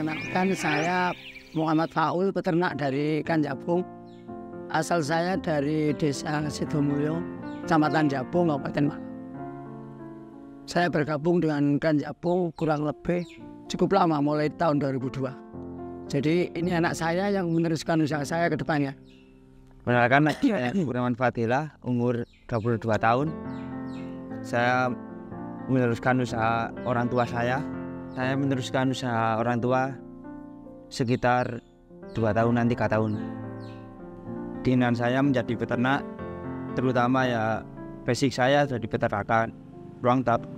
Perkenalkan, saya Muhammad Faul, peternak dari Kanjabung. Asal saya dari Desa Sidomulyo, Kecamatan Jabung, Kabupaten Malang. Saya bergabung dengan Kanjabung kurang lebih cukup lama, mulai tahun 2002. Jadi ini anak saya yang meneruskan usaha saya ke depannya. Perkenalkan, saya Kurniawan Fadilah, umur 22 tahun. Saya meneruskan usaha orang tua saya. Saya meneruskan usaha orang tua sekitar 2 tahunan, 3 tahun. Keinginan saya menjadi peternak, terutama ya basic saya jadi peternakan.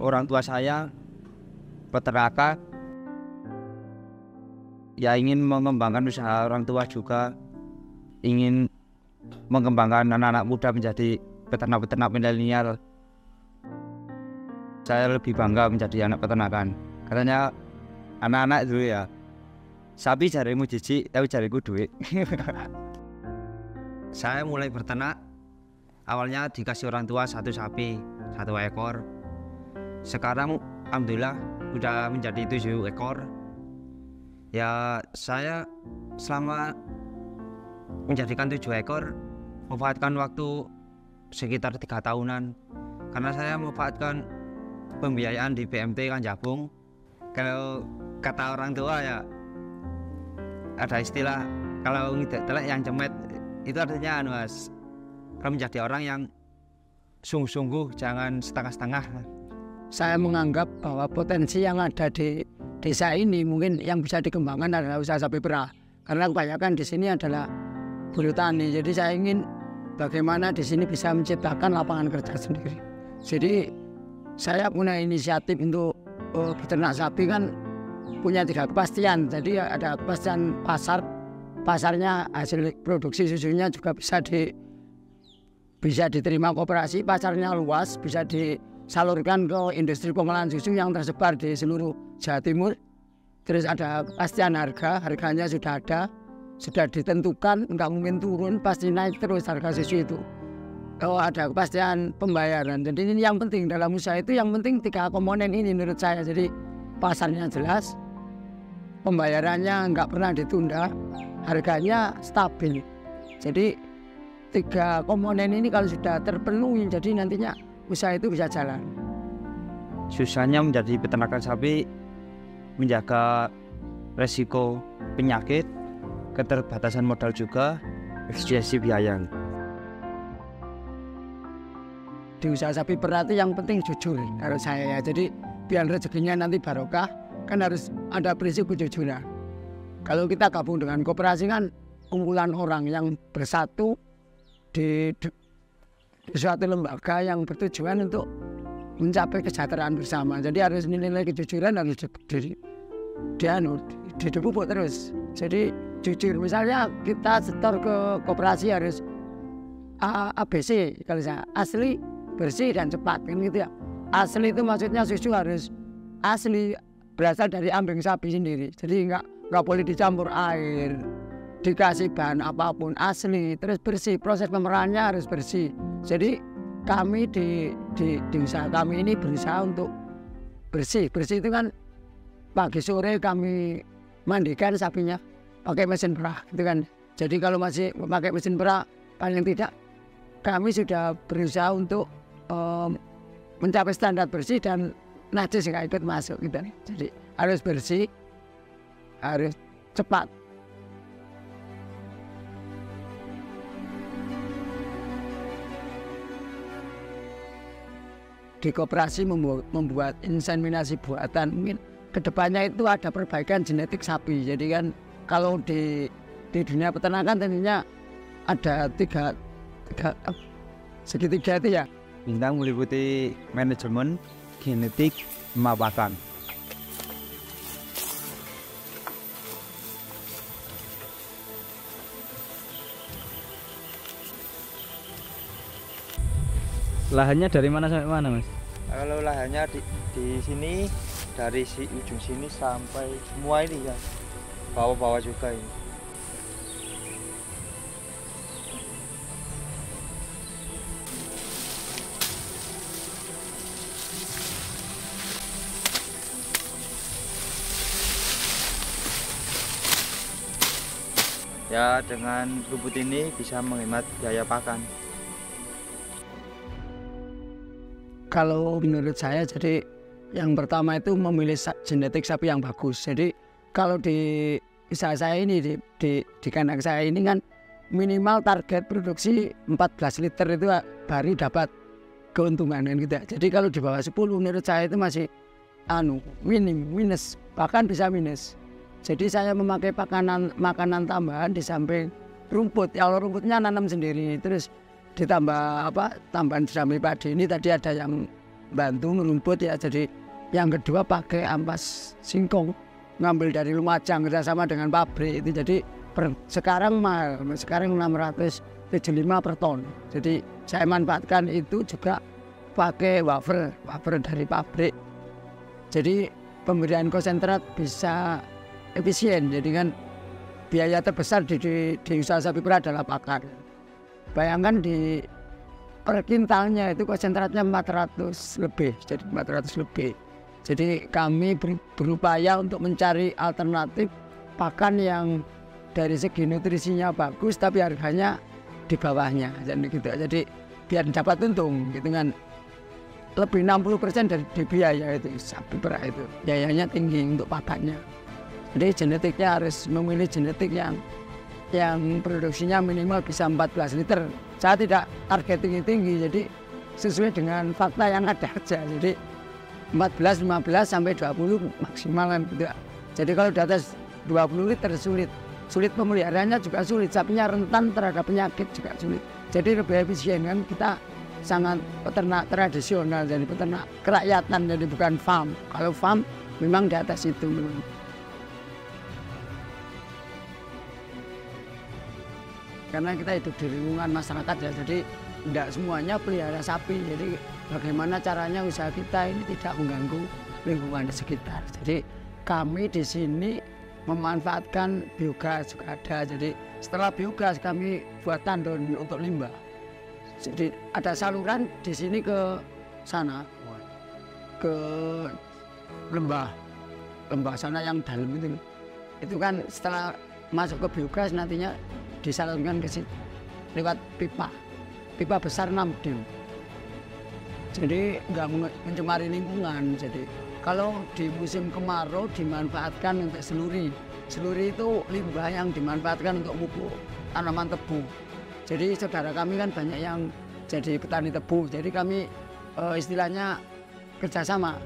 Orang tua saya peternakan, ya ingin mengembangkan usaha orang tua juga, ingin mengembangkan anak-anak muda menjadi peternak-peternak milenial. Saya lebih bangga menjadi anak peternakan. Katanya anak-anak dulu ya, sapi jarimu jijik tapi jariku duit. Saya mulai berternak, awalnya dikasih orang tua 1 sapi, 1 ekor. Sekarang alhamdulillah udah menjadi 7 ekor. Ya saya selama menjadikan 7 ekor memanfaatkan waktu sekitar 3 tahunan, karena saya memanfaatkan pembiayaan di BMT Kanjabung. Kalau kata orang tua ya ada istilah, kalau telek yang cemet, itu artinya Mas, kalau menjadi orang yang sungguh-sungguh, jangan setengah-setengah. Saya menganggap bahwa potensi yang ada di desa ini mungkin yang bisa dikembangkan adalah usaha sapi perah, karena kebanyakan di sini adalah buruh tani. Jadi saya ingin bagaimana di sini bisa menciptakan lapangan kerja sendiri. Jadi saya punya inisiatif untuk peternak sapi, kan punya 3 kepastian. Jadi ada kepastian pasarnya, hasil produksi susunya juga bisa diterima koperasi, pasarnya luas, bisa disalurkan ke industri pengolahan susu yang tersebar di seluruh Jawa Timur. Terus ada kepastian harganya sudah ada, sudah ditentukan, nggak mungkin turun, pasti naik terus harga susu itu. Ada kepastian pembayaran. Jadi ini yang penting dalam usaha itu, yang penting 3 komponen ini menurut saya. Jadi pasarnya jelas, pembayarannya nggak pernah ditunda, harganya stabil. Jadi 3 komponen ini kalau sudah terpenuhi, jadi nantinya usaha itu bisa jalan. Susahnya menjadi peternakan sapi, menjaga resiko penyakit, keterbatasan modal juga, efisiensi biaya. Di usaha sapi perah itu yang penting jujur menurut saya ya. Jadi biar rezekinya nanti barokah, kan harus ada prinsip kejujuran. Kalau kita gabung dengan koperasi kan kumpulan orang yang bersatu di suatu lembaga yang bertujuan untuk mencapai kesejahteraan bersama. Jadi harus nilai kejujuran harus dipupuk terus. Jadi jujur, misalnya kita setor ke koperasi harus ABC, kalau saya asli, bersih dan cepat, kan gitu ya. Asli itu maksudnya susu harus asli, berasal dari ambing sapi sendiri. Jadi nggak boleh dicampur air, dikasih bahan apapun, asli, terus bersih. Proses pemerahannya harus bersih. Jadi kami di usaha kami ini berusaha untuk bersih. Bersih itu kan pagi sore kami mandikan sapinya pakai mesin perah, gitu kan. Jadi kalau masih memakai mesin perah, paling tidak kami sudah berusaha untuk mencapai standar bersih dan najis nggak ikut masuk, gitu. Jadi harus bersih, harus cepat. Di koperasi membuat inseminasi buatan, mungkin kedepannya itu ada perbaikan genetik sapi. Jadi kan kalau di dunia peternakan tentunya ada segitiga itu ya. Bintang meliputi manajemen, genetik, pemapakan. Lahannya dari mana sampai mana, Mas? Kalau lahannya di sini, dari ujung sini sampai semua ini ya, bawah-bawah juga ini. Ya dengan rumput ini bisa menghemat biaya pakan. Kalau menurut saya jadi yang pertama itu memilih genetik sapi yang bagus. Jadi kalau di usaha saya ini di kandang saya ini kan minimal target produksi 14 liter itu baru dapat keuntungan kan gitu. Jadi kalau di bawah 10 menurut saya itu masih minus, bahkan bisa minus. Jadi saya memakai makanan tambahan di samping rumput. Kalau rumputnya nanam sendiri, terus ditambah tambahan disamping padi ini tadi ada yang bantu rumput ya. Jadi yang kedua pakai ampas singkong, ngambil dari Lumajang kerjasama dengan pabrik itu. Jadi sekarang mahal, sekarang 675 per ton. Jadi saya manfaatkan itu juga pakai wafer dari pabrik. Jadi pemberian konsentrat bisa efisien. Jadi kan biaya terbesar di usaha sapi perah adalah pakan. Bayangkan di per kintalnya itu konsentratnya 400 lebih, jadi 400 lebih. Jadi kami berupaya untuk mencari alternatif pakan yang dari segi nutrisinya bagus tapi harganya di bawahnya. Jadi biar dapat untung gitu kan. Lebih 60% dari biaya itu sapi perah itu. Biayanya tinggi untuk pakannya. Jadi genetiknya harus memilih genetik yang produksinya minimal bisa 14 liter. Saya tidak target tinggi-tinggi, jadi sesuai dengan fakta yang ada aja. Jadi 14, 15 sampai 20 maksimal kan gitu. Jadi kalau di atas 20 liter sulit pemeliharaannya juga sulit. Sapinya rentan terhadap penyakit juga sulit. Jadi lebih efisien kan kita sangat peternak tradisional, jadi peternak kerakyatan, jadi bukan farm. Kalau farm memang di atas itu memang. Karena kita hidup di lingkungan masyarakat ya, jadi tidak semuanya pelihara sapi. Jadi bagaimana caranya usaha kita ini tidak mengganggu lingkungan di sekitar. Jadi kami di sini memanfaatkan biogas juga ada. Jadi setelah biogas kami buat tandon untuk limbah. Jadi ada saluran di sini ke sana, ke lembah sana yang dalam itu. Itu kan setelah masuk ke biogas nantinya disalurkan ke situ lewat pipa besar 6 dim. Jadi nggak mencemari lingkungan. Jadi kalau di musim kemarau dimanfaatkan untuk seluri itu limbah yang dimanfaatkan untuk pupuk tanaman tebu. Jadi saudara kami kan banyak yang jadi petani tebu, jadi kami istilahnya kerjasama.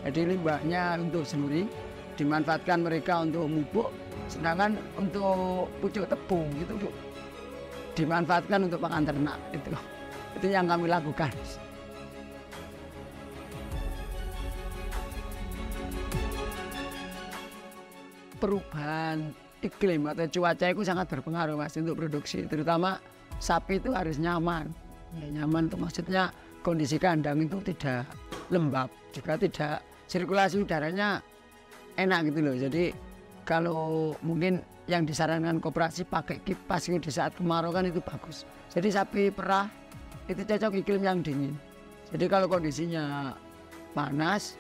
Jadi limbahnya untuk seluri dimanfaatkan mereka untuk pupuk, sedangkan untuk pucuk tebu itu dimanfaatkan untuk pakan ternak. Itu yang kami lakukan. Perubahan iklim atau cuaca itu sangat berpengaruh Mas untuk produksi, terutama sapi itu harus nyaman. Ya, nyaman itu maksudnya kondisi kandang itu tidak lembab, juga tidak sirkulasi udaranya enak gitu loh. Jadi kalau mungkin yang disarankan koperasi pakai kipas di saat kemarau kan itu bagus. Jadi sapi perah itu cocok iklim yang dingin. Jadi kalau kondisinya panas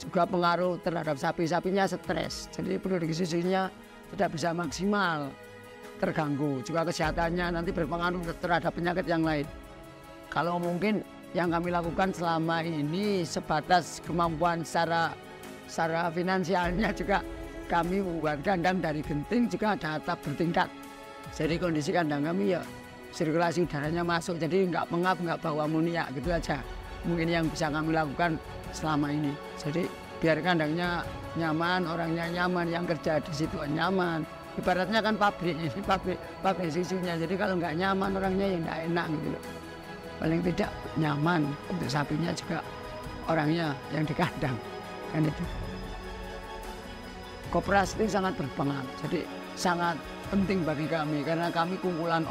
juga pengaruh terhadap sapinya stres. Jadi produksi susunya tidak bisa maksimal, terganggu. Juga kesehatannya nanti berpengaruh terhadap penyakit yang lain. Kalau mungkin yang kami lakukan selama ini sebatas kemampuan secara finansialnya, juga kami membuat kandang dari genting juga ada atap bertingkat. Jadi kondisi kandang kami ya sirkulasi udaranya masuk, jadi nggak pengap, nggak bau amoniak gitu aja. Mungkin yang bisa kami lakukan selama ini. Jadi biar kandangnya nyaman, orangnya nyaman, yang kerja di situ nyaman. Ibaratnya kan pabrik susunya. Jadi kalau nggak nyaman orangnya ya nggak enak gitu loh. Paling tidak nyaman untuk sapinya juga orangnya yang di kandang kan itu. Koperasi itu sangat berpengaruh. Jadi sangat penting bagi kami karena kami kumpulan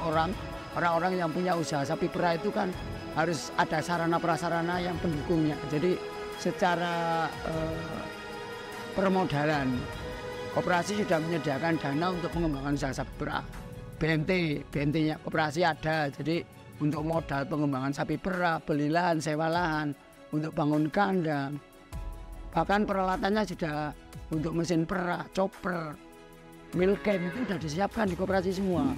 orang-orang yang punya usaha sapi perah itu kan harus ada sarana prasarana yang pendukungnya. Jadi secara permodalan koperasi sudah menyediakan dana untuk pengembangan usaha sapi perah. BNT-nya koperasi ada. Jadi untuk modal pengembangan sapi perah, beli lahan, sewa lahan, untuk bangun kandang. Bahkan peralatannya sudah untuk mesin perah, chopper, meal camp itu sudah disiapkan di koperasi semua.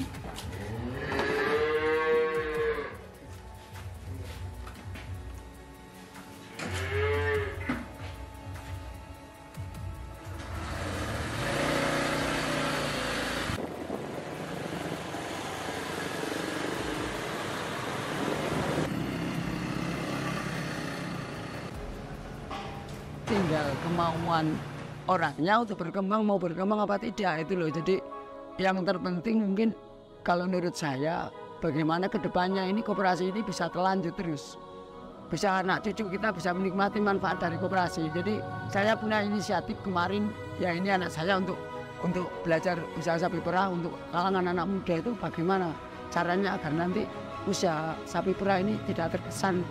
Tinggal kemauan orangnya untuk berkembang, mau berkembang apa tidak itu loh. Jadi yang terpenting mungkin kalau menurut saya bagaimana kedepannya ini koperasi ini bisa terlanjut terus, bisa anak cucu kita bisa menikmati manfaat dari koperasi. Jadi saya punya inisiatif kemarin ya, ini anak saya untuk belajar usaha sapi perah untuk kalangan anak muda itu bagaimana caranya agar nanti usaha sapi perah ini tidak terkesan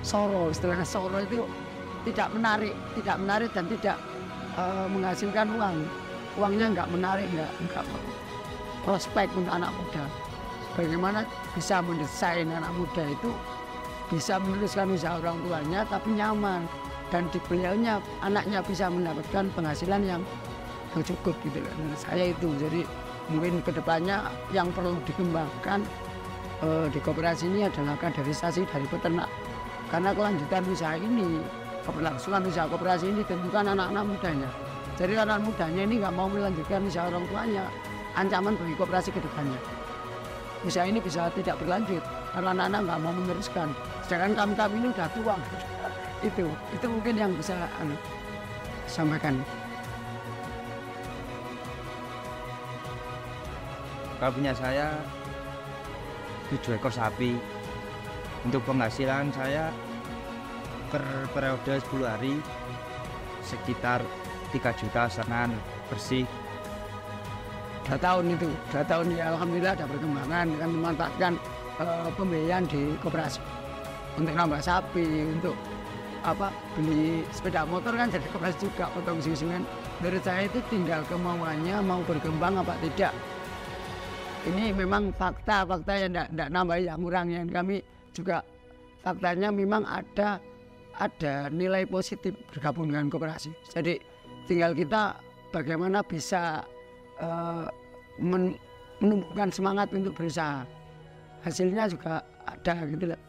soro, istilahnya soro itu tidak menarik dan tidak menghasilkan uang. Uangnya nggak menarik, nggak prospek untuk anak muda. Bagaimana bisa mendesain anak muda itu bisa meneruskan usaha orang tuanya tapi nyaman, dan di beliaunya anaknya bisa mendapatkan penghasilan yang cukup gitu loh. Menurut saya itu. Jadi mungkin kedepannya yang perlu dikembangkan di koperasi ini adalah kaderisasi dari peternak, karena kelanjutan usaha ini, keberlangsungan usaha koperasi ini ditentukan anak-anak mudanya. Jadi anak mudanya ini nggak mau melanjutkan usaha orang tuanya, ancaman bagi koperasi ke depannya. Usaha ini bisa tidak berlanjut karena anak-anak nggak mau meneruskan. Sedangkan kami ini udah tua. Itu mungkin yang bisa sampaikan. Kalau punya saya 7 ekor sapi. Untuk penghasilan saya per periode 10 hari sekitar 3,5 juta bersih. 2 tahun itu, 2 tahun ya alhamdulillah ada perkembangan dengan memanfaatkan pembiayaan di koperasi untuk nambah sapi, untuk beli sepeda motor kan jadi koperasi juga, potong susungan. Menurut saya itu tinggal kemauannya mau berkembang apa tidak. Ini memang fakta yang tidak nambah yang kurang, yang kami juga faktanya memang ada nilai positif bergabung dengan koperasi. Jadi tinggal kita bagaimana bisa menumbuhkan semangat untuk berusaha. Hasilnya juga ada gitu loh.